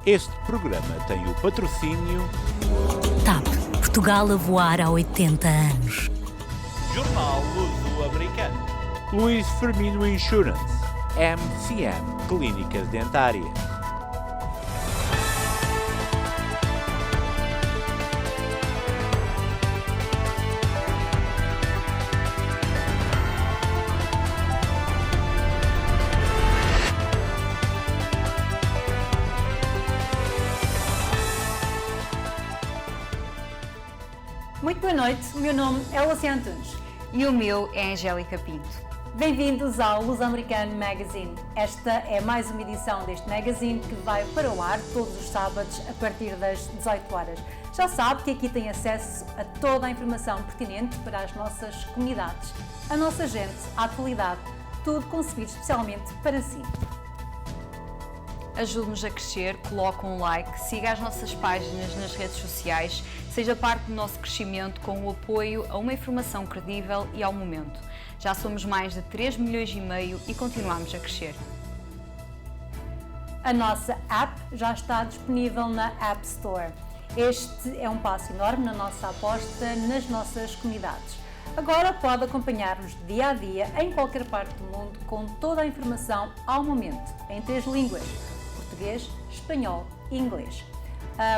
Este programa tem o patrocínio TAP, Portugal a voar há 80 anos. Jornal Luso-Americano. Luís Firmino Insurance. MCM Clínicas Dentárias. Muito boa noite, o meu nome é Luciana Antunes. E o meu é Angélica Pinto. Bem-vindos ao Luso-Americano Magazine. Esta é mais uma edição deste magazine que vai para o ar todos os sábados a partir das 18 horas. Já sabe que aqui tem acesso a toda a informação pertinente para as nossas comunidades, a nossa gente, a atualidade, tudo concebido especialmente para si. Ajude-nos a crescer, coloque um like, siga as nossas páginas nas redes sociais, seja parte do nosso crescimento com o apoio a uma informação credível e ao momento. Já somos mais de 3,5 milhões e continuamos a crescer. A nossa app já está disponível na App Store. Este é um passo enorme na nossa aposta nas nossas comunidades. Agora pode acompanhar-nos dia a dia em qualquer parte do mundo com toda a informação ao momento, em 3 línguas: português, espanhol e inglês.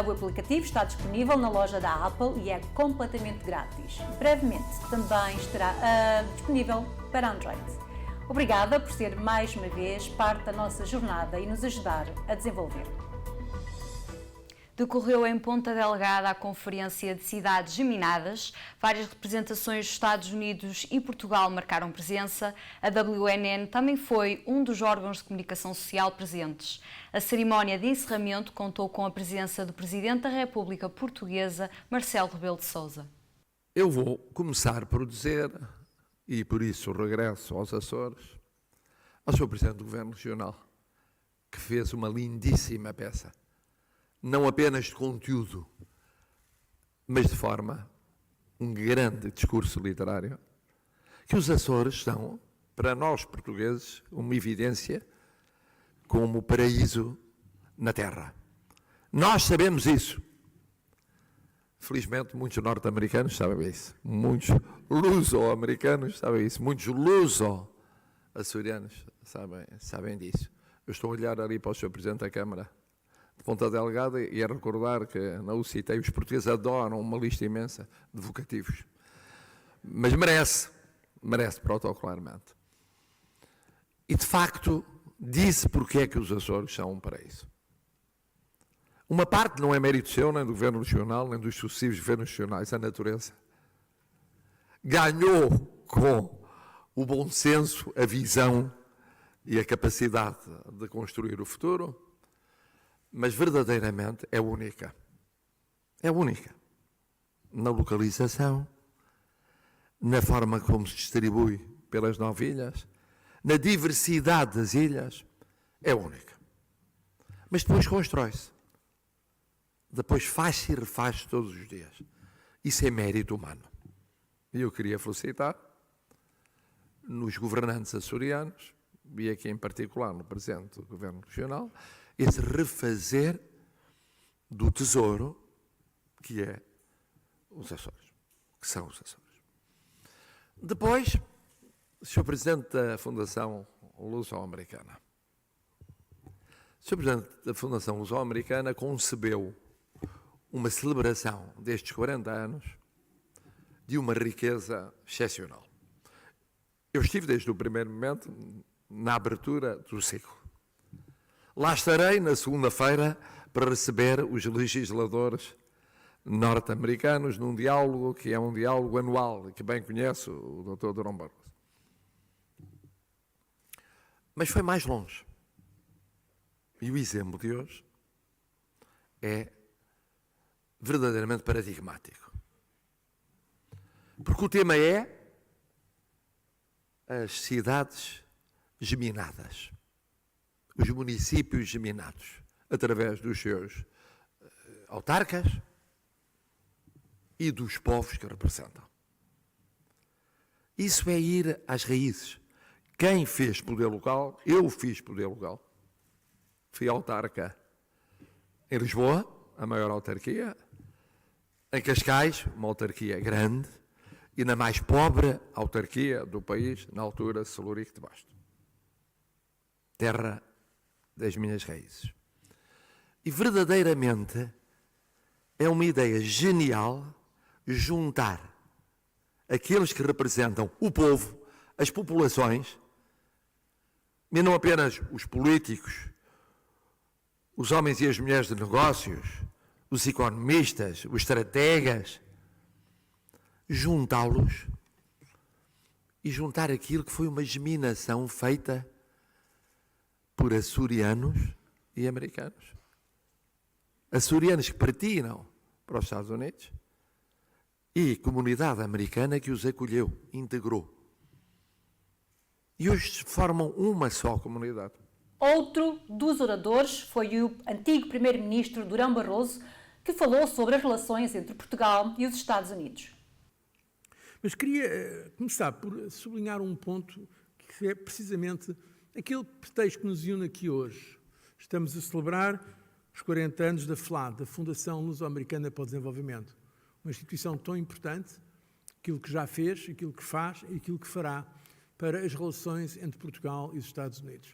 O aplicativo está disponível na loja da Apple e é completamente grátis. Brevemente também estará disponível para Android. Obrigada por ser mais uma vez parte da nossa jornada e nos ajudar a desenvolver. Decorreu em Ponta Delgada a Conferência de Cidades Geminadas. Várias representações dos Estados Unidos e Portugal marcaram presença. A WNN também foi um dos órgãos de comunicação social presentes. A cerimónia de encerramento contou com a presença do Presidente da República Portuguesa, Marcelo Rebelo de Sousa. Eu vou começar por dizer, e por isso regresso aos Açores, ao Sr. Presidente do Governo Regional, que fez uma lindíssima peça. Não apenas de conteúdo, mas de forma, um grande discurso literário, que os Açores são, para nós portugueses, uma evidência como paraíso na Terra. Nós sabemos isso. Felizmente, muitos norte-americanos sabem isso, muitos luso-americanos sabem isso, muitos luso-açorianos sabem disso. Eu estou a olhar ali para o Sr. Presidente da Câmara de Ponta Delgada e a recordar que, não o citei, os portugueses adoram uma lista imensa de vocativos. Mas merece protocolarmente. E, de facto, disse porque é que os Açores são um paraíso. Uma parte não é mérito seu, nem do Governo Regional, nem dos sucessivos Governos Regionais, a natureza. Ganhou com o bom senso, a visão e a capacidade de construir o futuro, mas verdadeiramente é única. É única. Na localização, na forma como se distribui pelas 9 ilhas, na diversidade das ilhas, é única. Mas depois constrói-se. Depois faz-se e refaz-se todos os dias. Isso é mérito humano. E eu queria felicitar nos governantes açorianos, e aqui em particular no Presidente do Governo Regional, esse refazer do tesouro que é os Açores, que são os Açores. Depois, o Sr. Presidente da Fundação Luso-Americana. O Sr. Presidente da Fundação Luso-Americana concebeu uma celebração destes 40 anos de uma riqueza excepcional. Eu estive desde o primeiro momento na abertura do ciclo. Lá estarei na segunda-feira para receber os legisladores norte-americanos num diálogo que é um diálogo anual, que bem conhece o Dr. Durão Barroso. Mas foi mais longe. E o exemplo de hoje é verdadeiramente paradigmático. Porque o tema é as cidades geminadas. Os municípios geminados, através dos seus autarcas e dos povos que representam. Isso é ir às raízes. Quem fez poder local, eu fiz poder local. Fui autarca Em Lisboa, a maior autarquia. Em Cascais, uma autarquia grande. E na mais pobre autarquia do país, na altura, Celurico de Basto. Terra das minhas raízes. E verdadeiramente é uma ideia genial juntar aqueles que representam o povo, as populações, e não apenas os políticos, os homens e as mulheres de negócios, os economistas, os estrategas, juntá-los e juntar aquilo que foi uma geminação feita por açorianos e americanos. Açorianos que partiram para os Estados Unidos e comunidade americana que os acolheu, integrou. E hoje formam uma só comunidade. Outro dos oradores foi o antigo primeiro-ministro Durão Barroso, que falou sobre as relações entre Portugal e os Estados Unidos. Mas queria começar por sublinhar um ponto que é precisamente aquele pretexto que nos une aqui hoje. Estamos a celebrar os 40 anos da FLAD, da Fundação Luso-Americana para o Desenvolvimento. Uma instituição tão importante, aquilo que já fez, aquilo que faz e aquilo que fará para as relações entre Portugal e os Estados Unidos.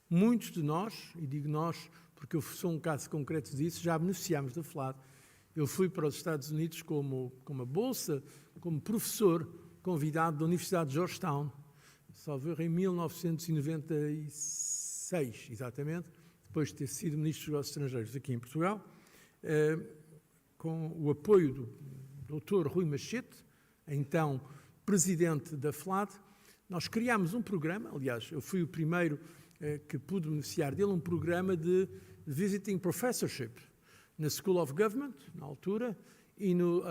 Muitos de nós, e digo nós porque eu sou um caso concreto disso, já beneficiámos da FLAD. Eu fui para os Estados Unidos com uma bolsa, como professor convidado da Universidade de Georgetown, salvo erro, em 1996, exatamente, depois de ter sido ministro dos Negócios Estrangeiros aqui em Portugal, com o apoio do Dr. Rui Machete, então presidente da FLAD. Nós criámos um programa, aliás, eu fui o primeiro que pude beneficiar dele, um programa de Visiting Professorship na School of Government, na altura, e no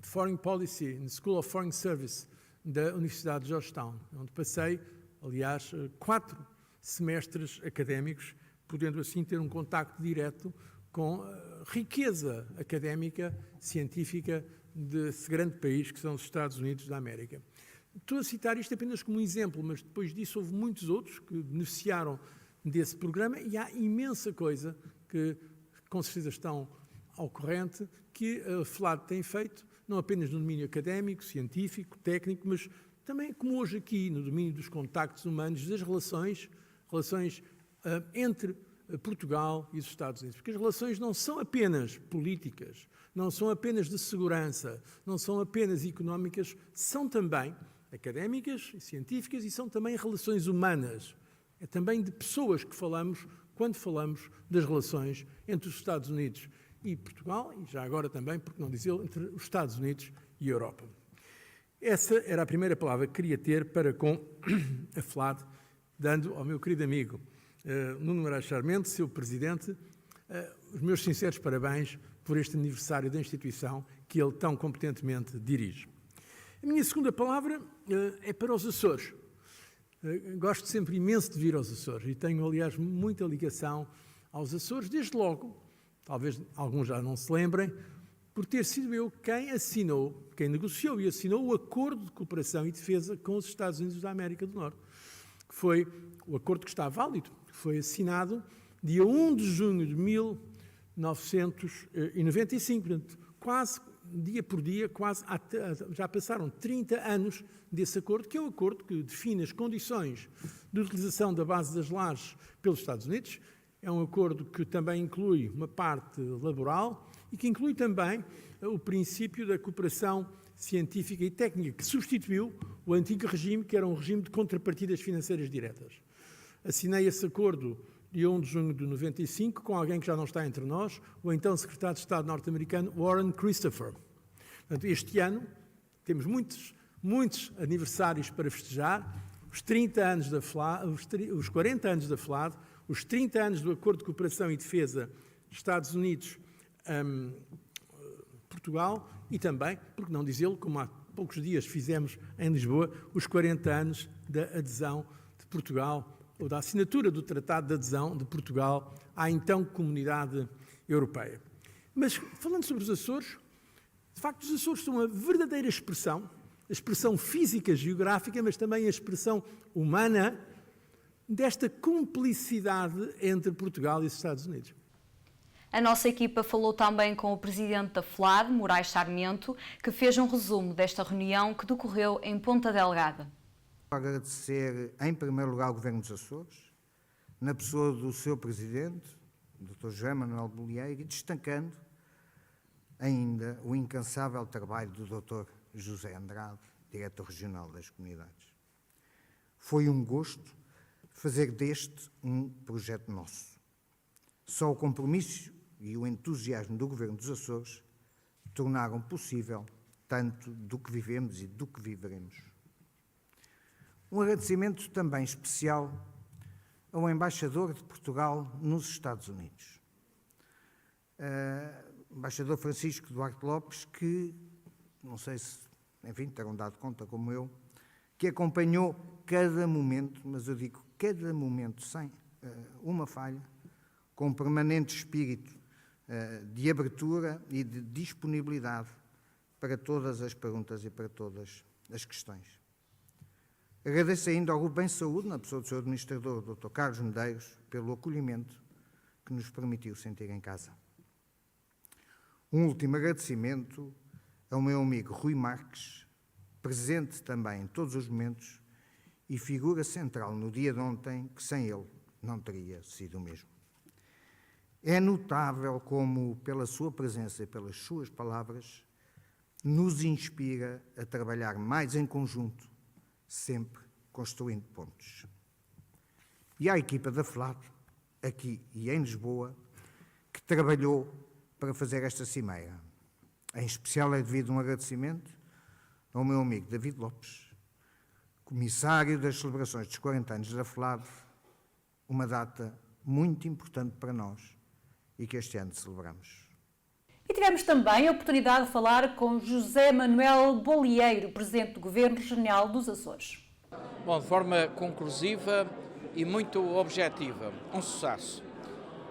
Foreign Policy, na School of Foreign Service da Universidade de Georgetown, onde passei, aliás, 4 semestres académicos, podendo assim ter um contacto direto com a riqueza académica, científica desse grande país que são os Estados Unidos da América. Estou a citar isto apenas como um exemplo, mas depois disso houve muitos outros que beneficiaram desse programa e há imensa coisa que com certeza estão ao corrente que a FLAD tem feito, não apenas no domínio académico, científico, técnico, mas também, como hoje aqui, no domínio dos contactos humanos, das relações entre Portugal e os Estados Unidos. Porque as relações não são apenas políticas, não são apenas de segurança, não são apenas económicas, são também académicas e científicas e são também relações humanas. É também de pessoas que falamos quando falamos das relações entre os Estados Unidos e Portugal, e já agora também, porque não dizer, entre os Estados Unidos e a Europa. Essa era a primeira palavra que queria ter para com a FLAD, dando ao meu querido amigo Nuno Moraes Sarmento, seu presidente, os meus sinceros parabéns por este aniversário da instituição que ele tão competentemente dirige. A minha segunda palavra é para os Açores. Gosto sempre imenso de vir aos Açores e tenho, aliás, muita ligação aos Açores, desde logo, talvez alguns já não se lembrem, por ter sido eu quem negociou e assinou o Acordo de Cooperação e Defesa com os Estados Unidos da América do Norte, que foi o acordo que está válido, que foi assinado dia 1 de junho de 1995, portanto, quase dia por dia, já passaram 30 anos desse acordo, que é o acordo que define as condições de utilização da base das lajes pelos Estados Unidos. É um acordo que também inclui uma parte laboral e que inclui também o princípio da cooperação científica e técnica, que substituiu o antigo regime, que era um regime de contrapartidas financeiras diretas. Assinei esse acordo dia 1 de junho de 95, com alguém que já não está entre nós, o então secretário de Estado norte-americano Warren Christopher. Portanto, este ano temos muitos aniversários para festejar, os 30 anos da FLAD, os 40 anos da FLAD, os 30 anos do Acordo de Cooperação e Defesa Estados Unidos-Portugal e também, por que não dizê-lo, como há poucos dias fizemos em Lisboa, os 40 anos da adesão de Portugal ou da assinatura do Tratado de Adesão de Portugal à então Comunidade Europeia. Mas, falando sobre os Açores, de facto, os Açores são uma verdadeira expressão, a expressão física, geográfica, mas também a expressão humana desta cumplicidade entre Portugal e os Estados Unidos. A nossa equipa falou também com o presidente da FLAD, Moraes Sarmento, que fez um resumo desta reunião que decorreu em Ponta Delgada. Agradecer, em primeiro lugar, ao Governo dos Açores, na pessoa do seu presidente, o Dr. José Manuel Bolieiro, e destacando ainda o incansável trabalho do Dr. José Andrade, diretor regional das comunidades. Foi um gosto fazer deste um projeto nosso. Só o compromisso e o entusiasmo do Governo dos Açores tornaram possível tanto do que vivemos e do que viveremos. Um agradecimento também especial ao embaixador de Portugal nos Estados Unidos, embaixador Francisco Duarte Lopes, que, não sei se, enfim, terão dado conta como eu, que acompanhou cada momento, mas eu digo cada momento sem uma falha, com um permanente espírito de abertura e de disponibilidade para todas as perguntas e para todas as questões. Agradeço ainda ao Grupo Bem Saúde, na pessoa do seu administrador, Dr. Carlos Medeiros, pelo acolhimento que nos permitiu sentir em casa. Um último agradecimento ao meu amigo Rui Marques, presente também em todos os momentos e figura central no dia de ontem, que sem ele não teria sido o mesmo. É notável como, pela sua presença e pelas suas palavras, nos inspira a trabalhar mais em conjunto, sempre construindo pontos. E à equipa da FLAD, aqui e em Lisboa, que trabalhou para fazer esta cimeira. Em especial é devido um agradecimento ao meu amigo David Lopes, comissário das celebrações dos 40 anos da FLAD, uma data muito importante para nós e que este ano celebramos. E tivemos também a oportunidade de falar com José Manuel Bolieiro, Presidente do Governo Regional dos Açores. Bom, de forma conclusiva e muito objetiva, um sucesso.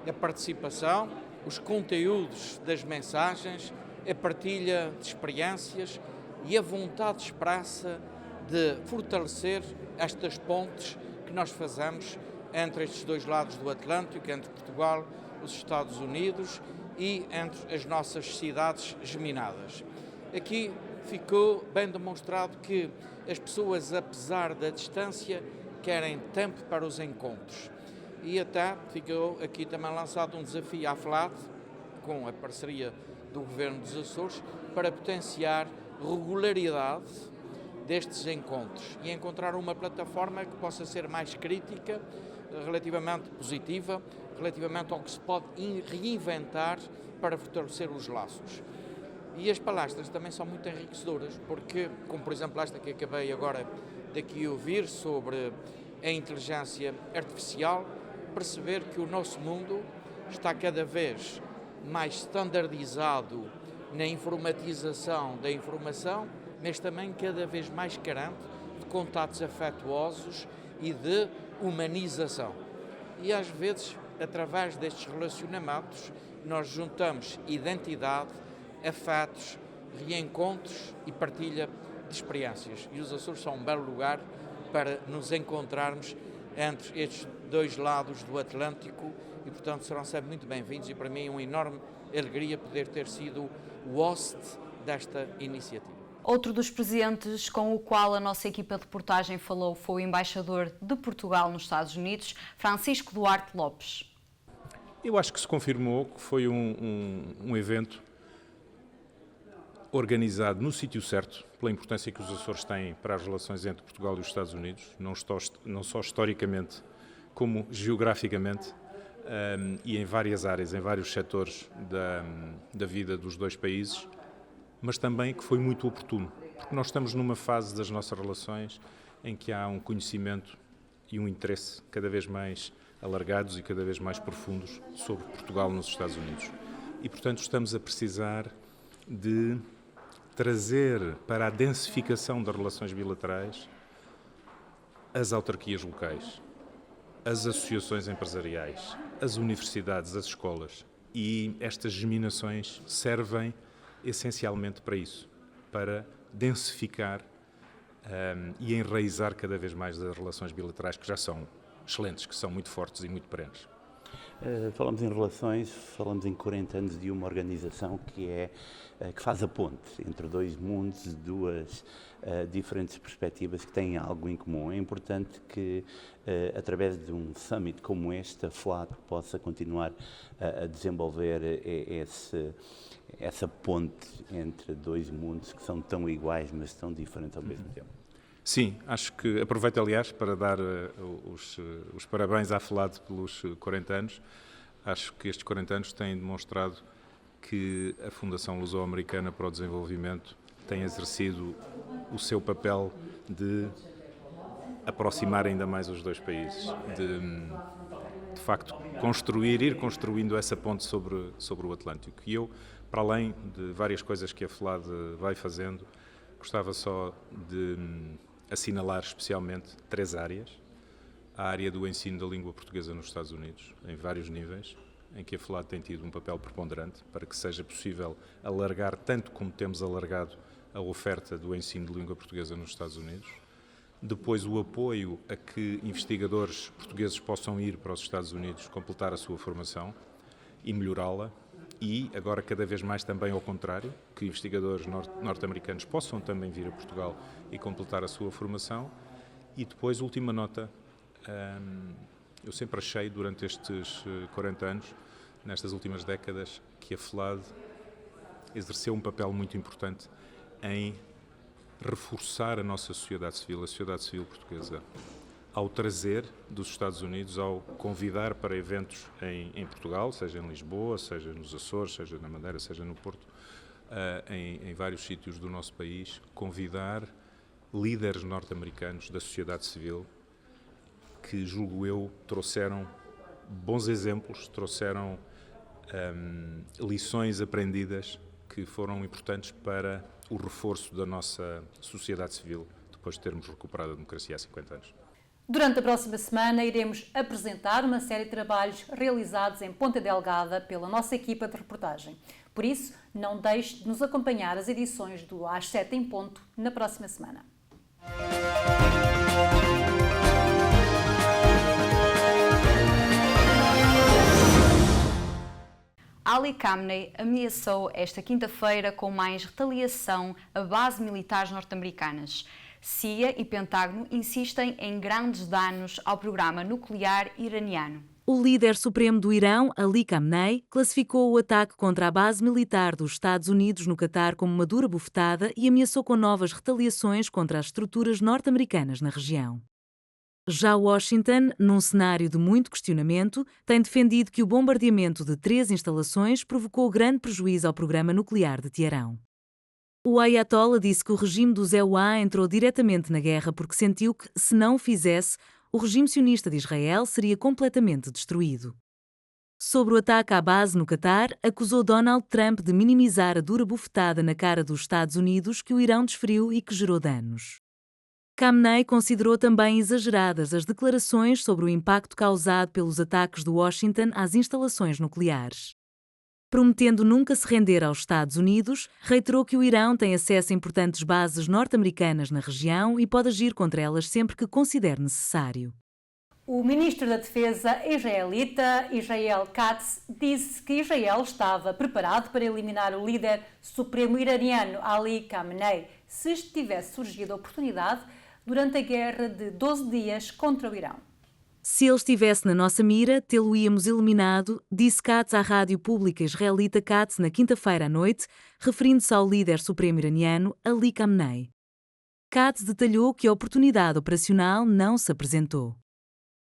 A participação, os conteúdos das mensagens, a partilha de experiências e a vontade expressa de fortalecer estas pontes que nós fazemos entre estes dois lados do Atlântico, entre Portugal e os Estados Unidos e entre as nossas cidades geminadas. Aqui ficou bem demonstrado que as pessoas, apesar da distância, querem tempo para os encontros. E até ficou aqui também lançado um desafio à FLAD, com a parceria do Governo dos Açores, para potenciar regularidade destes encontros e encontrar uma plataforma que possa ser mais crítica, relativamente positiva, relativamente ao que se pode reinventar para fortalecer os laços. E as palestras também são muito enriquecedoras, porque, como por exemplo esta que acabei agora daqui a ouvir sobre a inteligência artificial, perceber que o nosso mundo está cada vez mais standardizado na informatização da informação, mas também cada vez mais carente de contatos afetuosos e de humanização. E às vezes, através destes relacionamentos, nós juntamos identidade, afetos, reencontros e partilha de experiências. E os Açores são um belo lugar para nos encontrarmos entre estes dois lados do Atlântico e, portanto, serão sempre muito bem-vindos e para mim é uma enorme alegria poder ter sido o host desta iniciativa. Outro dos presentes com o qual a nossa equipa de reportagem falou foi o embaixador de Portugal nos Estados Unidos, Francisco Duarte Lopes. Eu acho que se confirmou que foi um evento organizado no sítio certo, pela importância que os Açores têm para as relações entre Portugal e os Estados Unidos, não só historicamente, como geograficamente, e em várias áreas, em vários setores da vida dos dois países, mas também que foi muito oportuno, porque nós estamos numa fase das nossas relações em que há um conhecimento e um interesse cada vez mais alargados e cada vez mais profundos sobre Portugal nos Estados Unidos. E, portanto, estamos a precisar de trazer para a densificação das relações bilaterais as autarquias locais, as associações empresariais, as universidades, as escolas. E estas geminações servem essencialmente para isso, para densificar e enraizar cada vez mais as relações bilaterais que já são excelentes, que são muito fortes e muito perenes. Falamos em relações, falamos em 40 anos de uma organização que faz a ponte entre dois mundos, duas diferentes perspectivas que têm algo em comum. É importante que, através de um summit como este, a FLAC possa continuar a desenvolver essa ponte entre dois mundos que são tão iguais, mas tão diferentes ao mesmo tempo. Sim, acho que aproveito, aliás, para dar os parabéns à FLAD pelos 40 anos. Acho que estes 40 anos têm demonstrado que a Fundação Luso-Americana para o Desenvolvimento tem exercido o seu papel de aproximar ainda mais os dois países, de facto ir construindo essa ponte sobre o Atlântico. E eu, para além de várias coisas que a FLAD vai fazendo, gostava só de assinalar especialmente 3 áreas. A área do ensino da língua portuguesa nos Estados Unidos, em vários níveis, em que a FLAD tem tido um papel preponderante para que seja possível alargar, tanto como temos alargado a oferta do ensino de língua portuguesa nos Estados Unidos. Depois, o apoio a que investigadores portugueses possam ir para os Estados Unidos completar a sua formação e melhorá-la. E, agora, cada vez mais também ao contrário, que investigadores norte-americanos possam também vir a Portugal e completar a sua formação. E depois, última nota, eu sempre achei, durante estes 40 anos, nestas últimas décadas, que a FLAD exerceu um papel muito importante em reforçar a nossa sociedade civil portuguesa, ao trazer dos Estados Unidos, ao convidar para eventos em Portugal, seja em Lisboa, seja nos Açores, seja na Madeira, seja no Porto, em vários sítios do nosso país, convidar líderes norte-americanos da sociedade civil que, julgo eu, trouxeram bons exemplos, trouxeram lições aprendidas que foram importantes para o reforço da nossa sociedade civil depois de termos recuperado a democracia há 50 anos. Durante a próxima semana iremos apresentar uma série de trabalhos realizados em Ponta Delgada pela nossa equipa de reportagem. Por isso, não deixe de nos acompanhar as edições do Às 7 em Ponto na próxima semana. Ali Khamenei ameaçou esta quinta-feira com mais retaliação a bases militares norte-americanas. CIA e Pentágono insistem em grandes danos ao programa nuclear iraniano. O líder supremo do Irão, Ali Khamenei, classificou o ataque contra a base militar dos Estados Unidos no Catar como uma dura bufetada e ameaçou com novas retaliações contra as estruturas norte-americanas na região. Já Washington, num cenário de muito questionamento, tem defendido que o bombardeamento de 3 instalações provocou grande prejuízo ao programa nuclear de Teherão. O Ayatollah disse que o regime dos EUA entrou diretamente na guerra porque sentiu que, se não o fizesse, o regime sionista de Israel seria completamente destruído. Sobre o ataque à base no Catar, acusou Donald Trump de minimizar a dura bufetada na cara dos Estados Unidos que o Irão desferiu e que gerou danos. Khamenei considerou também exageradas as declarações sobre o impacto causado pelos ataques de Washington às instalações nucleares. Prometendo nunca se render aos Estados Unidos, reiterou que o Irão tem acesso a importantes bases norte-americanas na região e pode agir contra elas sempre que considere necessário. O ministro da Defesa israelita, Israel Katz, disse que Israel estava preparado para eliminar o líder supremo iraniano Ali Khamenei se tivesse surgido a oportunidade durante a guerra de 12 dias contra o Irão. Se ele estivesse na nossa mira, tê-lo-íamos eliminado, disse Katz à rádio pública israelita Katz na quinta-feira à noite, referindo-se ao líder supremo iraniano Ali Khamenei. Katz detalhou que a oportunidade operacional não se apresentou.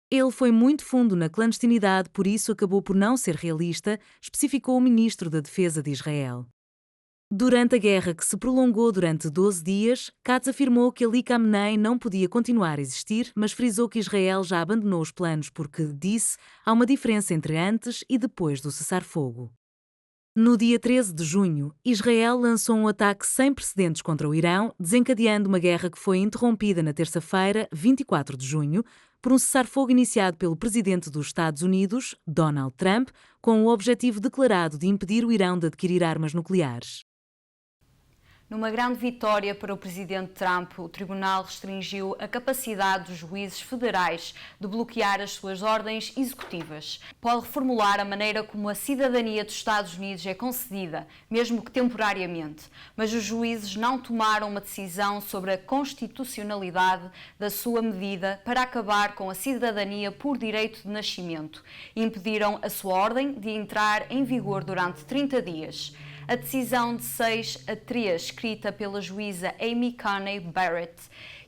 Ele foi muito fundo na clandestinidade, por isso acabou por não ser realista, especificou o ministro da Defesa de Israel. Durante a guerra que se prolongou durante 12 dias, Katz afirmou que Ali Khamenei não podia continuar a existir, mas frisou que Israel já abandonou os planos porque, disse, há uma diferença entre antes e depois do cessar-fogo. No dia 13 de junho, Israel lançou um ataque sem precedentes contra o Irão, desencadeando uma guerra que foi interrompida na terça-feira, 24 de junho, por um cessar-fogo iniciado pelo presidente dos Estados Unidos, Donald Trump, com o objetivo declarado de impedir o Irão de adquirir armas nucleares. Numa grande vitória para o presidente Trump, o tribunal restringiu a capacidade dos juízes federais de bloquear as suas ordens executivas. Pode reformular a maneira como a cidadania dos Estados Unidos é concedida, mesmo que temporariamente, mas os juízes não tomaram uma decisão sobre a constitucionalidade da sua medida para acabar com a cidadania por direito de nascimento e impediram a sua ordem de entrar em vigor durante 30 dias. A decisão de 6-3, escrita pela juíza Amy Coney Barrett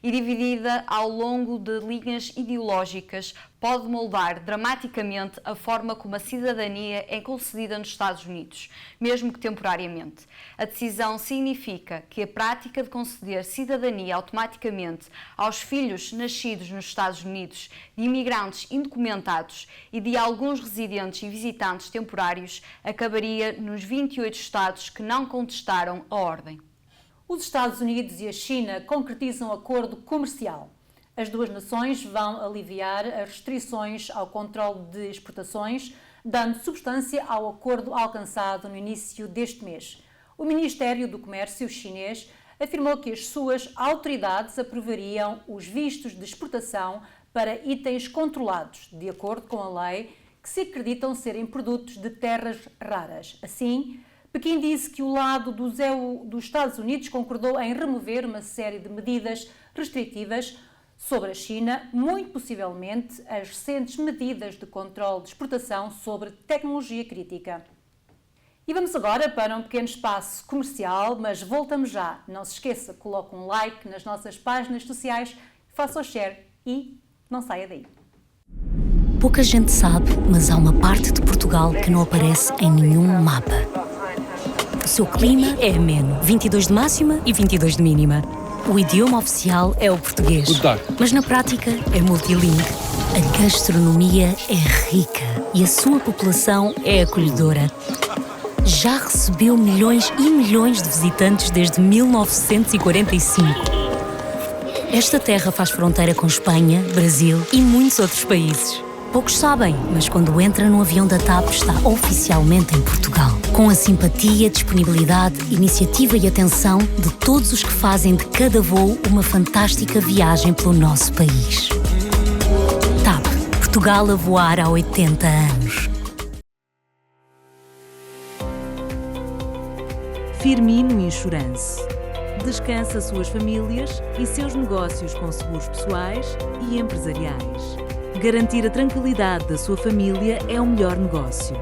e dividida ao longo de linhas ideológicas, pode moldar dramaticamente a forma como a cidadania é concedida nos Estados Unidos, mesmo que temporariamente. A decisão significa que a prática de conceder cidadania automaticamente aos filhos nascidos nos Estados Unidos de imigrantes indocumentados e de alguns residentes e visitantes temporários acabaria nos 28 estados que não contestaram a ordem. Os Estados Unidos e a China concretizam um acordo comercial. As duas nações vão aliviar as restrições ao controle de exportações, dando substância ao acordo alcançado no início deste mês. O Ministério do Comércio chinês afirmou que as suas autoridades aprovariam os vistos de exportação para itens controlados, de acordo com a lei, que se acreditam serem produtos de terras raras. Assim, Pequim disse que o lado dos Estados Unidos concordou em remover uma série de medidas restritivas sobre a China, muito possivelmente as recentes medidas de controle de exportação sobre tecnologia crítica. E vamos agora para um pequeno espaço comercial, mas voltamos já. Não se esqueça, coloque um like nas nossas páginas sociais, faça o share e não saia daí. Pouca gente sabe, mas há uma parte de Portugal que não aparece em nenhum mapa. O seu clima é ameno, 22 de máxima e 22 de mínima. O idioma oficial é o português, mas na prática é multilingue. A gastronomia é rica e a sua população é acolhedora. Já recebeu milhões e milhões de visitantes desde 1945. Esta terra faz fronteira com Espanha, Brasil e muitos outros países. Poucos sabem, mas quando entra no avião da TAP está oficialmente em Portugal. Com a simpatia, disponibilidade, iniciativa e atenção de todos os que fazem de cada voo uma fantástica viagem pelo nosso país. TAP, Portugal a voar há 80 anos. Firmino Insurance. Descansa suas famílias e seus negócios com seguros pessoais e empresariais. Garantir a tranquilidade da sua família é o melhor negócio.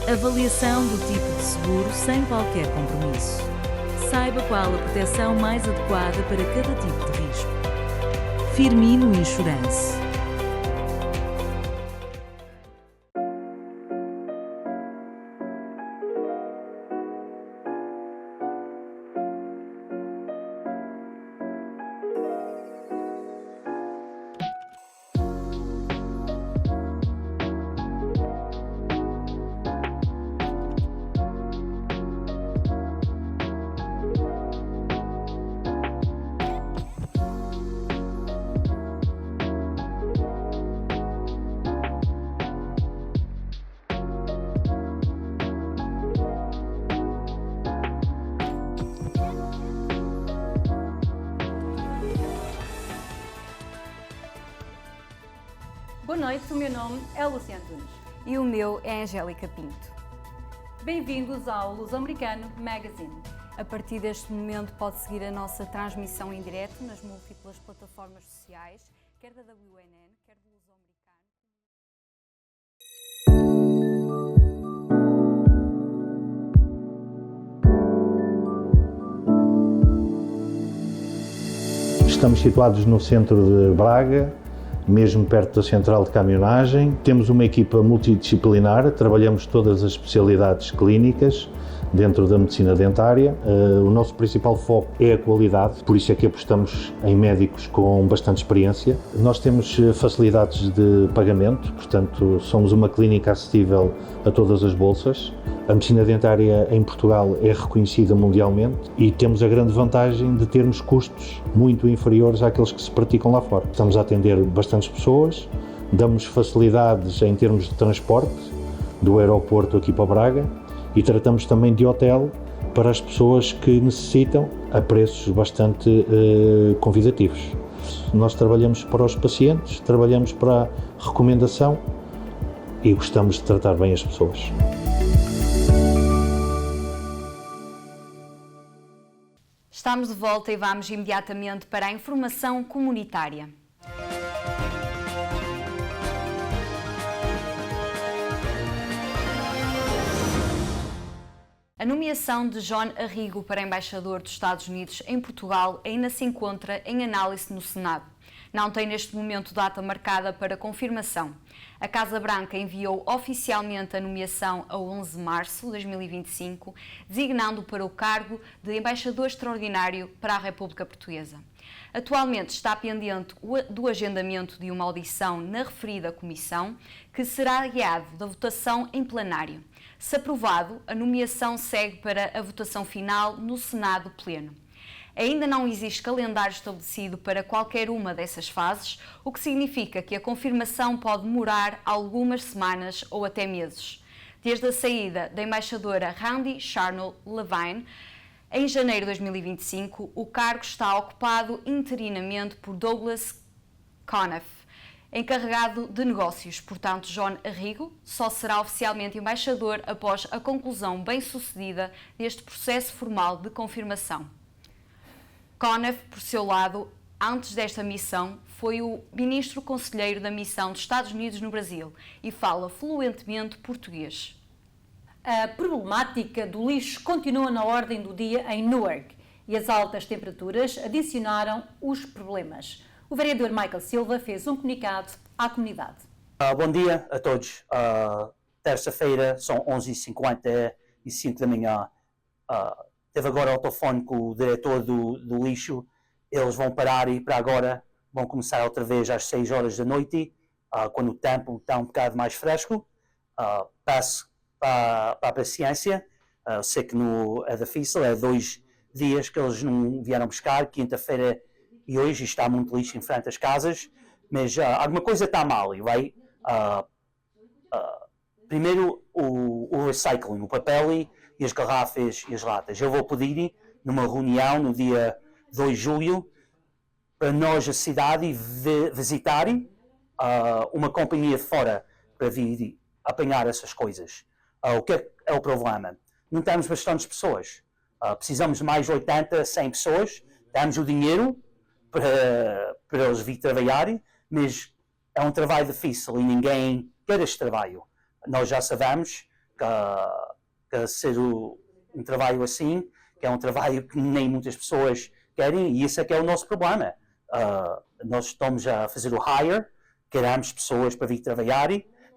Avaliação do tipo de seguro sem qualquer compromisso. Saiba qual a proteção mais adequada para cada tipo de risco. Firmino Insurance. Boa noite, o meu nome é Luciana Antunes. E o meu é Angélica Pinto. Bem-vindos ao Luso-Americano Magazine. A partir deste momento pode seguir a nossa transmissão em direto nas múltiplas plataformas sociais, quer da WNN, quer do Luso-Americano. Estamos situados no centro de Braga, mesmo perto da central de caminhonagem. Temos uma equipa multidisciplinar, trabalhamos todas as especialidades clínicas dentro da medicina dentária. O nosso principal foco é a qualidade, por isso é que apostamos em médicos com bastante experiência. Nós temos facilidades de pagamento, portanto somos uma clínica acessível a todas as bolsas. A medicina dentária em Portugal é reconhecida mundialmente e temos a grande vantagem de termos custos muito inferiores àqueles que se praticam lá fora. Estamos a atender bastantes pessoas, damos facilidades em termos de transporte do aeroporto aqui para Braga e tratamos também de hotel para as pessoas que necessitam a preços bastante convidativos. Nós trabalhamos para os pacientes, trabalhamos para a recomendação e gostamos de tratar bem as pessoas. Estamos de volta e vamos imediatamente para a informação comunitária. A nomeação de John Arrigo para embaixador dos Estados Unidos em Portugal ainda se encontra em análise no Senado. Não tem neste momento data marcada para confirmação. A Casa Branca enviou oficialmente a nomeação a 11 de março de 2025, designando para o cargo de embaixador extraordinário para a República Portuguesa. Atualmente está pendente do agendamento de uma audição na referida comissão, que será guiado da votação em plenário. Se aprovado, a nomeação segue para a votação final no Senado Pleno. Ainda não existe calendário estabelecido para qualquer uma dessas fases, o que significa que a confirmação pode demorar algumas semanas ou até meses. Desde a saída da embaixadora Randy Charnow Levine, em janeiro de 2025, o cargo está ocupado interinamente por Douglas Conniff, encarregado de negócios. Portanto, John Arrigo só será oficialmente embaixador após a conclusão bem-sucedida deste processo formal de confirmação. Conniff, por seu lado, antes desta missão, foi o ministro conselheiro da missão dos Estados Unidos no Brasil e fala fluentemente português. A problemática do lixo continua na ordem do dia em Newark e as altas temperaturas adicionaram os problemas. O vereador Michael Silva fez um comunicado à comunidade. Bom dia a todos. Terça-feira, são 11h55 da manhã. Teve agora ao telefone com o diretor do lixo. Eles vão parar e para agora vão começar outra vez às 6 horas da noite, quando o tempo está um bocado mais fresco. Peço para a paciência. Sei que é difícil, é 2 dias que eles não vieram buscar, quinta-feira e hoje está muito lixo em frente às casas, mas alguma coisa está mal e vai... primeiro o recycling, o papel e as garrafas e as latas. Eu vou pedir numa reunião no dia 2 de julho para nós, a cidade, visitar uma companhia fora para vir apanhar essas coisas. O que é o problema? Não temos bastantes pessoas. Precisamos de mais de 80, 100 pessoas. Temos o dinheiro para eles vir trabalhar, mas é um trabalho difícil e ninguém quer este trabalho. Nós já sabemos que ser um trabalho assim, que é um trabalho que nem muitas pessoas querem, e isso é que é o nosso problema. Nós estamos a fazer o hire, queremos pessoas para vir trabalhar,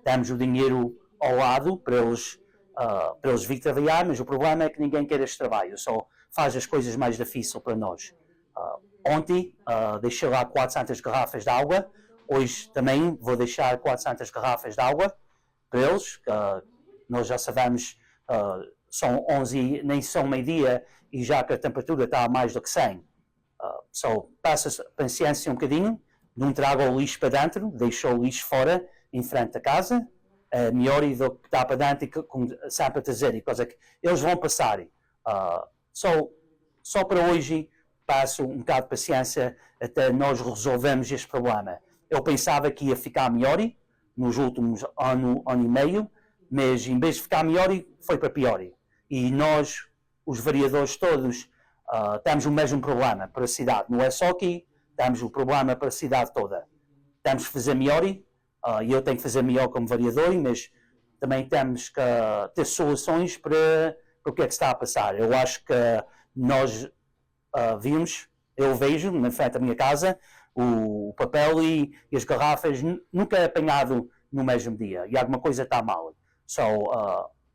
temos o dinheiro ao lado para eles vir trabalhar, mas o problema é que ninguém quer este trabalho, só faz as coisas mais difíceis para nós. Ontem deixei lá 400 garrafas de água, hoje também vou deixar 400 garrafas de água para eles. Nós já sabemos, são 11, nem são meio-dia e já que a temperatura está a mais do que 100. Só passa paciência um bocadinho, não traga o lixo para dentro, deixa o lixo fora, em frente da casa. É melhor do que está para dentro e sempre a trazer, e coisa que eles vão passar. Só para hoje passo um bocado de paciência até nós resolvermos este problema. Eu pensava que ia ficar melhor nos últimos ano e meio, mas em vez de ficar melhor, foi para pior. E nós, os vereadores todos, temos o mesmo problema para a cidade. Não é só aqui, temos o problema para a cidade toda. Temos que fazer melhor, e eu tenho que fazer melhor como vereador, mas também temos que ter soluções para o que é que está a passar. Eu acho que nós eu vejo na frente da minha casa, o papel e as garrafas nunca é apanhado no mesmo dia, e alguma coisa está mal.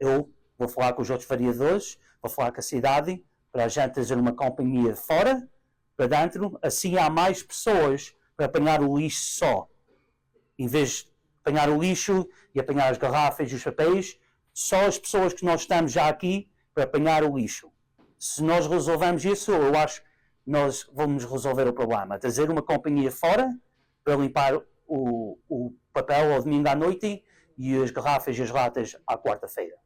Eu vou falar com os outros vereadores, vou falar com a cidade, para a gente trazer uma companhia de fora, para dentro, assim há mais pessoas para apanhar o lixo só. Em vez de apanhar o lixo e apanhar as garrafas e os papéis, só as pessoas que nós estamos já aqui para apanhar o lixo. Se nós resolvemos isso, eu acho que nós vamos resolver o problema. Trazer uma companhia fora para limpar o papel ao domingo à noite e as garrafas e as latas à quarta-feira.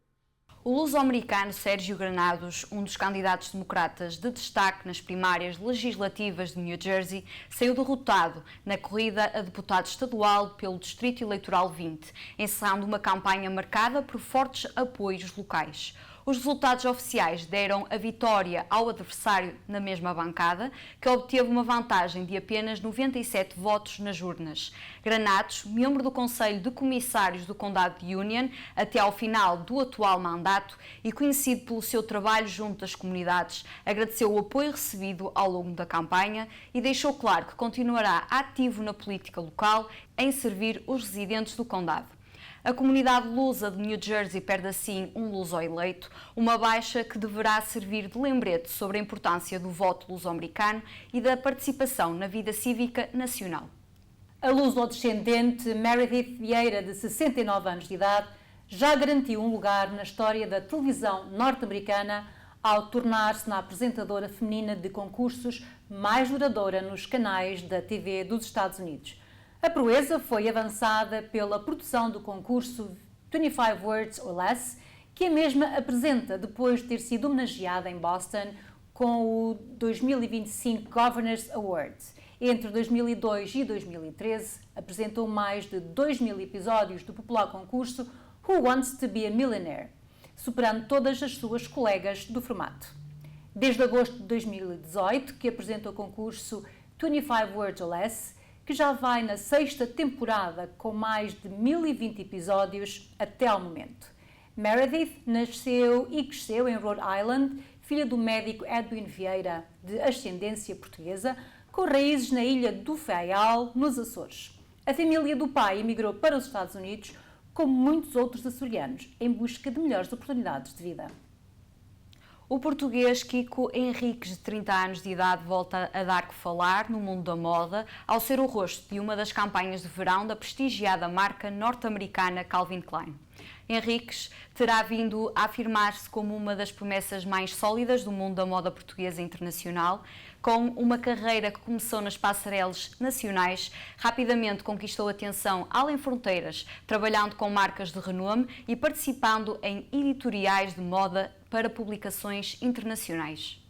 O luso-americano Sérgio Granados, um dos candidatos democratas de destaque nas primárias legislativas de New Jersey, saiu derrotado na corrida a deputado estadual pelo Distrito Eleitoral 20, encerrando uma campanha marcada por fortes apoios locais. Os resultados oficiais deram a vitória ao adversário na mesma bancada, que obteve uma vantagem de apenas 97 votos nas urnas. Granados, membro do Conselho de Comissários do Condado de Union até ao final do atual mandato e conhecido pelo seu trabalho junto às comunidades, agradeceu o apoio recebido ao longo da campanha e deixou claro que continuará ativo na política local em servir os residentes do condado. A comunidade lusa de New Jersey perde assim um luso eleito, uma baixa que deverá servir de lembrete sobre a importância do voto luso-americano e da participação na vida cívica nacional. A luso-descendente Meredith Vieira, de 69 anos de idade, já garantiu um lugar na história da televisão norte-americana ao tornar-se na apresentadora feminina de concursos mais duradoura nos canais da TV dos Estados Unidos. A proeza foi avançada pela produção do concurso 25 Words or Less, que a mesma apresenta depois de ter sido homenageada em Boston com o 2025 Governors Awards. Entre 2002 e 2013, apresentou mais de 2.000 episódios do popular concurso Who Wants to be a Millionaire, superando todas as suas colegas do formato. Desde agosto de 2018, que apresenta o concurso 25 Words or Less, que já vai na 6ª temporada com mais de 1.020 episódios até ao momento. Meredith nasceu e cresceu em Rhode Island, filha do médico Edwin Vieira, de ascendência portuguesa, com raízes na ilha do Faial, nos Açores. A família do pai emigrou para os Estados Unidos, como muitos outros açorianos, em busca de melhores oportunidades de vida. O português Kiko Henriques, de 30 anos de idade, volta a dar que falar no mundo da moda ao ser o rosto de uma das campanhas de verão da prestigiada marca norte-americana Calvin Klein. Henriques terá vindo a afirmar-se como uma das promessas mais sólidas do mundo da moda portuguesa internacional, com uma carreira que começou nas passarelas nacionais, rapidamente conquistou atenção além fronteiras, trabalhando com marcas de renome e participando em editoriais de moda para publicações internacionais.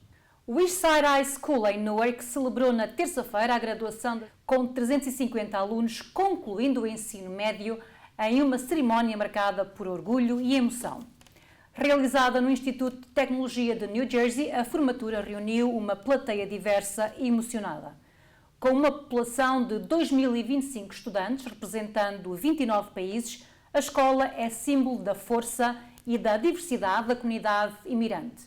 O Eastside High School em Newark celebrou na terça-feira a graduação com 350 alunos, concluindo o ensino médio em uma cerimónia marcada por orgulho e emoção. Realizada no Instituto de Tecnologia de New Jersey, a formatura reuniu uma plateia diversa e emocionada. Com uma população de 2.025 estudantes, representando 29 países, a escola é símbolo da força e da diversidade da comunidade imigrante.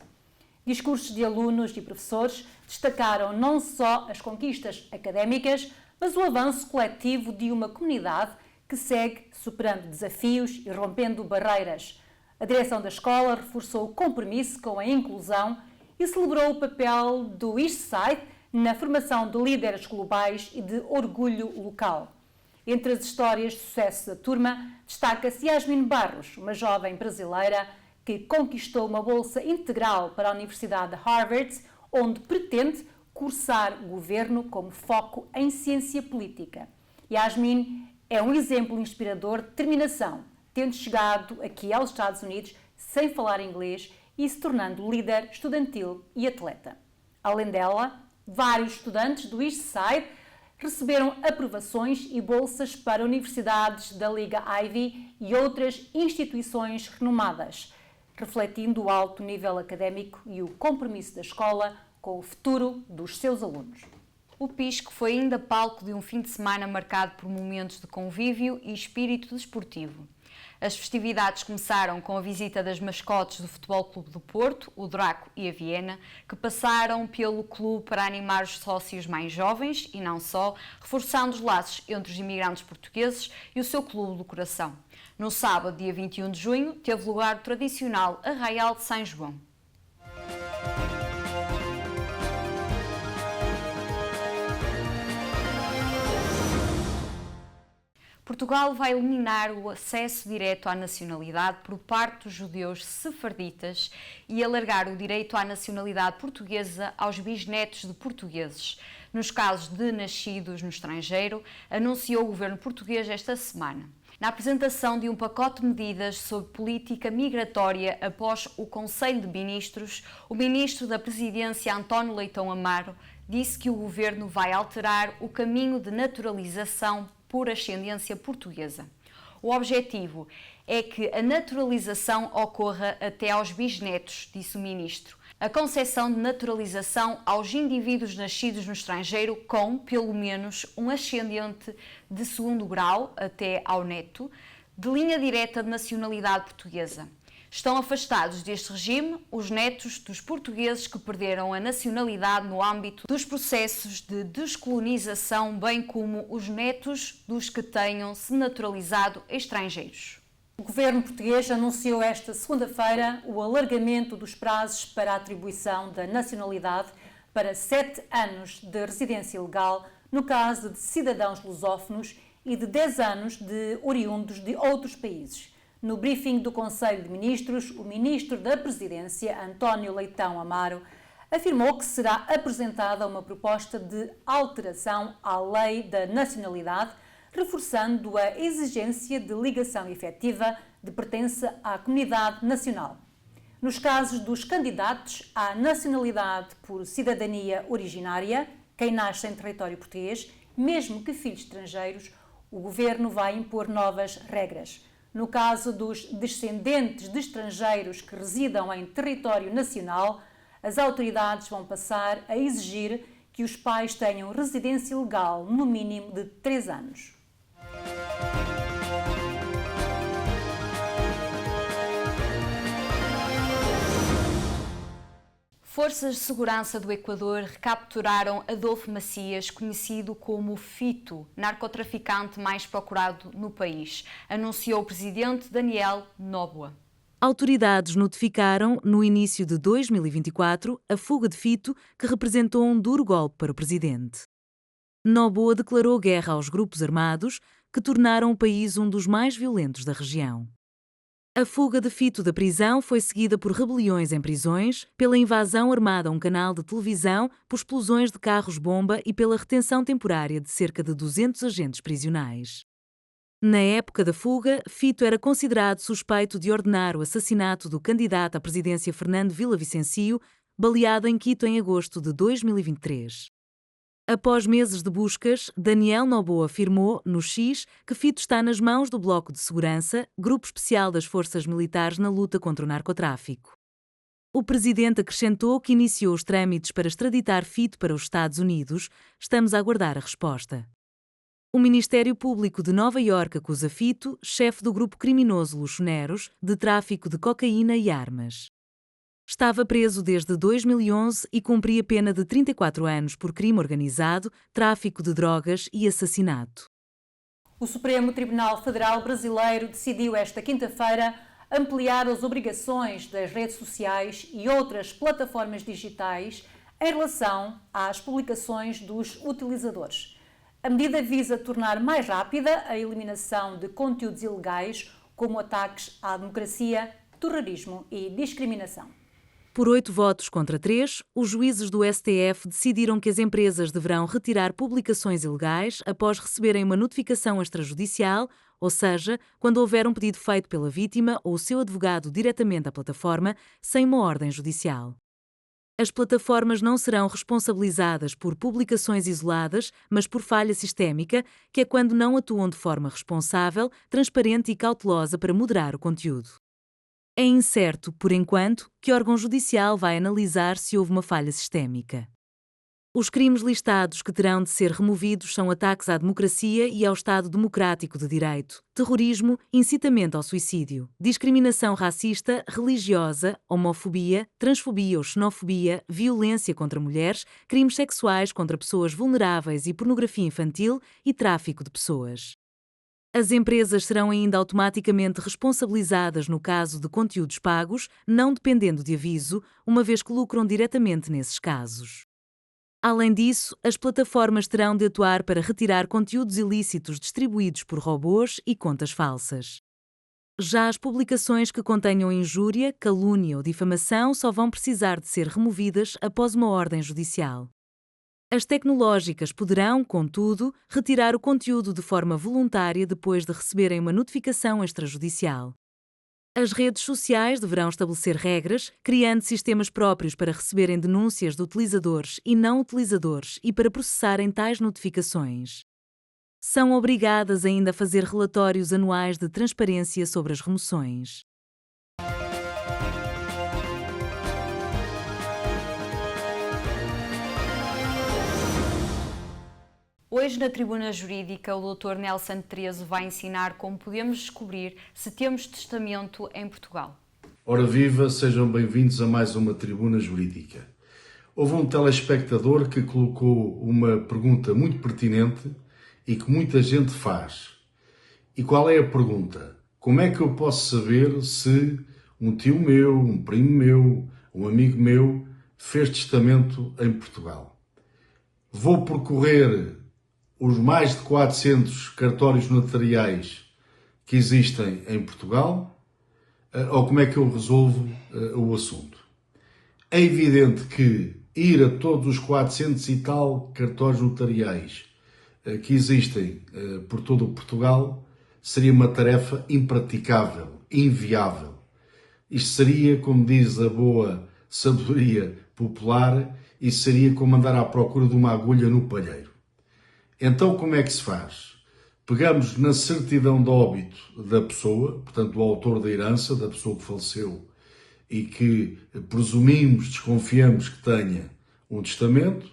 Discursos de alunos e professores destacaram não só as conquistas académicas, mas o avanço coletivo de uma comunidade que segue superando desafios e rompendo barreiras. A direção da escola reforçou o compromisso com a inclusão e celebrou o papel do Eastside na formação de líderes globais e de orgulho local. Entre as histórias de sucesso da turma, destaca-se Yasmin Barros, uma jovem brasileira que conquistou uma bolsa integral para a Universidade de Harvard, onde pretende cursar governo como foco em ciência política. Yasmin é um exemplo inspirador de determinação, tendo chegado aqui aos Estados Unidos sem falar inglês e se tornando líder estudantil e atleta. Além dela, vários estudantes do Eastside receberam aprovações e bolsas para universidades da Liga Ivy e outras instituições renomadas, refletindo o alto nível académico e o compromisso da escola com o futuro dos seus alunos. O Pisco foi ainda palco de um fim de semana marcado por momentos de convívio e espírito desportivo. As festividades começaram com a visita das mascotes do Futebol Clube do Porto, o Draco e a Viena, que passaram pelo clube para animar os sócios mais jovens e não só, reforçando os laços entre os imigrantes portugueses e o seu clube do coração. No sábado, dia 21 de junho, teve lugar o tradicional Arraial de São João. Portugal vai eliminar o acesso direto à nacionalidade por parte dos judeus sefarditas e alargar o direito à nacionalidade portuguesa aos bisnetos de portugueses. Nos casos de nascidos no estrangeiro, anunciou o governo português esta semana. na apresentação de um pacote de medidas sobre política migratória após o Conselho de Ministros, o Ministro da Presidência, António Leitão Amaro, disse que o Governo vai alterar o caminho de naturalização por ascendência portuguesa. O objetivo é que a naturalização ocorra até aos bisnetos, disse o Ministro. A concessão de naturalização aos indivíduos nascidos no estrangeiro com, pelo menos, um ascendente de segundo grau até ao neto, de linha direta de nacionalidade portuguesa. Estão afastados deste regime os netos dos portugueses que perderam a nacionalidade no âmbito dos processos de descolonização, bem como os netos dos que tenham se naturalizado estrangeiros. O governo português anunciou esta segunda-feira o alargamento dos prazos para a atribuição da nacionalidade para 7 anos de residência legal no caso de cidadãos lusófonos e de 10 anos de oriundos de outros países. No briefing do Conselho de Ministros, o Ministro da Presidência, António Leitão Amaro, afirmou que será apresentada uma proposta de alteração à Lei da Nacionalidade, reforçando a exigência de ligação efetiva de pertença à comunidade nacional. Nos casos dos candidatos à nacionalidade por cidadania originária, quem nasce em território português, mesmo que filhos estrangeiros, o Governo vai impor novas regras. No caso dos descendentes de estrangeiros que residam em território nacional, as autoridades vão passar a exigir que os pais tenham residência legal no mínimo de 3 anos. Forças de segurança do Equador recapturaram Adolfo Macias, conhecido como Fito, narcotraficante mais procurado no país, anunciou o presidente Daniel Noboa. Autoridades notificaram, no início de 2024, a fuga de Fito, que representou um duro golpe para o presidente. Noboa declarou guerra aos grupos armados, que tornaram o país um dos mais violentos da região. A fuga de Fito da prisão foi seguida por rebeliões em prisões, pela invasão armada a um canal de televisão, por explosões de carros-bomba e pela retenção temporária de cerca de 200 agentes prisionais. Na época da fuga, Fito era considerado suspeito de ordenar o assassinato do candidato à presidência Fernando Villavicencio, baleado em Quito em agosto de 2023. Após meses de buscas, Daniel Noboa afirmou, no X, que Fito está nas mãos do Bloco de Segurança, grupo especial das forças militares na luta contra o narcotráfico. O presidente acrescentou que iniciou os trâmites para extraditar Fito para os Estados Unidos. Estamos a aguardar a resposta. O Ministério Público de Nova Iorque acusa Fito, chefe do grupo criminoso Luxoneros, de tráfico de cocaína e armas. Estava preso desde 2011 e cumpria pena de 34 anos por crime organizado, tráfico de drogas e assassinato. O Supremo Tribunal Federal Brasileiro decidiu esta quinta-feira ampliar as obrigações das redes sociais e outras plataformas digitais em relação às publicações dos utilizadores. A medida visa tornar mais rápida a eliminação de conteúdos ilegais, como ataques à democracia, terrorismo e discriminação. Por 8 votos contra 3, os juízes do STF decidiram que as empresas deverão retirar publicações ilegais após receberem uma notificação extrajudicial, ou seja, quando houver um pedido feito pela vítima ou o seu advogado diretamente à plataforma, sem uma ordem judicial. As plataformas não serão responsabilizadas por publicações isoladas, mas por falha sistémica, que é quando não atuam de forma responsável, transparente e cautelosa para moderar o conteúdo. É incerto, por enquanto, que órgão judicial vai analisar se houve uma falha sistémica. Os crimes listados que terão de ser removidos são ataques à democracia e ao Estado Democrático de Direito, terrorismo, incitamento ao suicídio, discriminação racista, religiosa, homofobia, transfobia ou xenofobia, violência contra mulheres, crimes sexuais contra pessoas vulneráveis e pornografia infantil e tráfico de pessoas. As empresas serão ainda automaticamente responsabilizadas no caso de conteúdos pagos, não dependendo de aviso, uma vez que lucram diretamente nesses casos. Além disso, as plataformas terão de atuar para retirar conteúdos ilícitos distribuídos por robôs e contas falsas. Já as publicações que contenham injúria, calúnia ou difamação só vão precisar de ser removidas após uma ordem judicial. As tecnológicas poderão, contudo, retirar o conteúdo de forma voluntária depois de receberem uma notificação extrajudicial. As redes sociais deverão estabelecer regras, criando sistemas próprios para receberem denúncias de utilizadores e não utilizadores e para processarem tais notificações. São obrigadas ainda a fazer relatórios anuais de transparência sobre as remoções. Hoje, na Tribuna Jurídica, o Dr. Nelson Trezo vai ensinar como podemos descobrir se temos testamento em Portugal. Ora viva, sejam bem-vindos a mais uma Tribuna Jurídica. Houve um telespectador que colocou uma pergunta muito pertinente e que muita gente faz. E qual é a pergunta? Como é que eu posso saber se um tio meu, um primo meu, um amigo meu fez testamento em Portugal? Vou percorrer os mais de 400 cartórios notariais que existem em Portugal, ou como é que eu resolvo o assunto? É evidente que ir a todos os 400 e tal cartórios notariais que existem por todo o Portugal seria uma tarefa impraticável, inviável. Isto seria, como diz a boa sabedoria popular, isso seria como andar à procura de uma agulha no palheiro. Então, como é que se faz? Pegamos na certidão de óbito da pessoa, portanto, do autor da herança, da pessoa que faleceu e que presumimos, desconfiamos que tenha um testamento,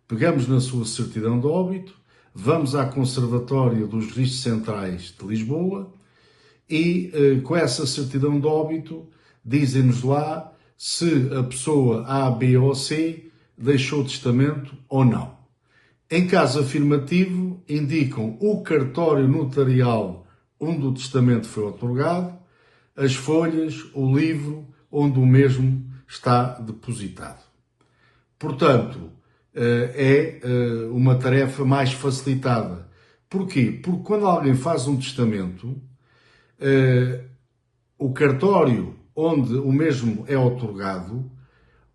pegamos na sua certidão de óbito, vamos à Conservatória dos Registros Centrais de Lisboa e, com essa certidão de óbito, dizem-nos lá se a pessoa A, B ou C deixou testamento ou não. Em caso afirmativo, indicam o cartório notarial onde o testamento foi outorgado, as folhas, o livro onde o mesmo está depositado. Portanto, é uma tarefa mais facilitada. Porquê? Porque quando alguém faz um testamento, o cartório onde o mesmo é outorgado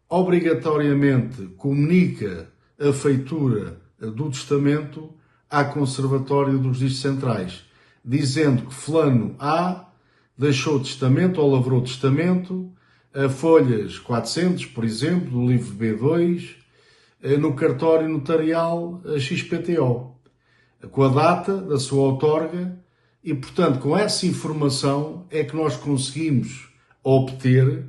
obrigatoriamente comunica a feitura do testamento à Conservatória dos Registros Centrais, dizendo que fulano A deixou testamento ou lavrou testamento a folhas 400, por exemplo, do livro B2, no cartório notarial XPTO, com a data da sua outorga e, portanto, com essa informação é que nós conseguimos obter,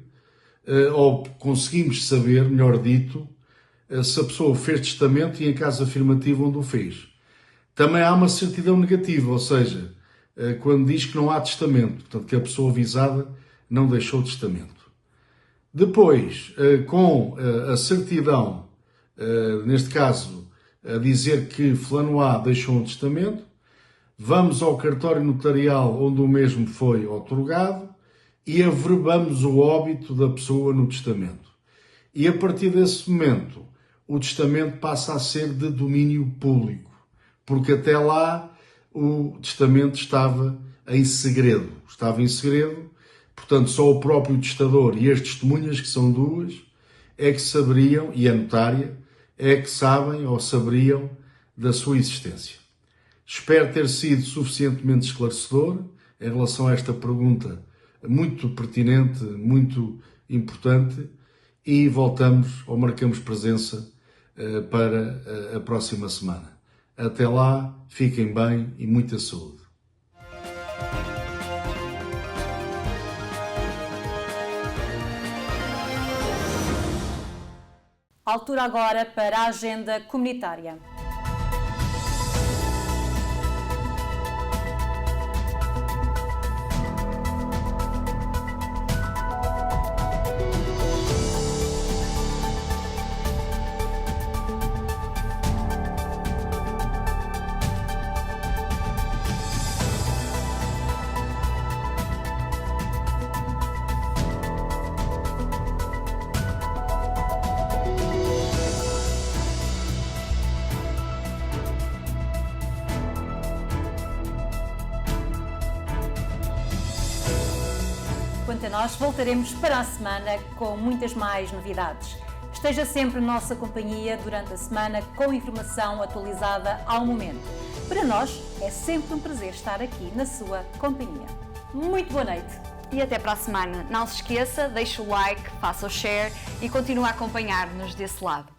ou conseguimos saber, melhor dito, se a pessoa fez testamento e em caso afirmativo onde o fez. Também há uma certidão negativa, ou seja, quando diz que não há testamento, portanto que a pessoa avisada não deixou testamento. Depois, com a certidão, neste caso, a dizer que fulano A deixou um testamento, vamos ao cartório notarial onde o mesmo foi outorgado e averbamos o óbito da pessoa no testamento. E a partir desse momento, o testamento passa a ser de domínio público, porque até lá o testamento estava em segredo. Portanto, só o próprio testador e as testemunhas, que são duas, é que saberiam, e a notária, é que sabem ou saberiam da sua existência. Espero ter sido suficientemente esclarecedor em relação a esta pergunta muito pertinente, muito importante, e voltamos ou marcamos presença para a próxima semana. Até lá, fiquem bem e muita saúde. Altura agora para a agenda comunitária. Quanto a nós, voltaremos para a semana com muitas mais novidades. Esteja sempre em nossa companhia durante a semana com informação atualizada ao momento. Para nós é sempre um prazer estar aqui na sua companhia. Muito boa noite. E até para a semana. Não se esqueça, deixe o like, faça o share e continue a acompanhar-nos desse lado.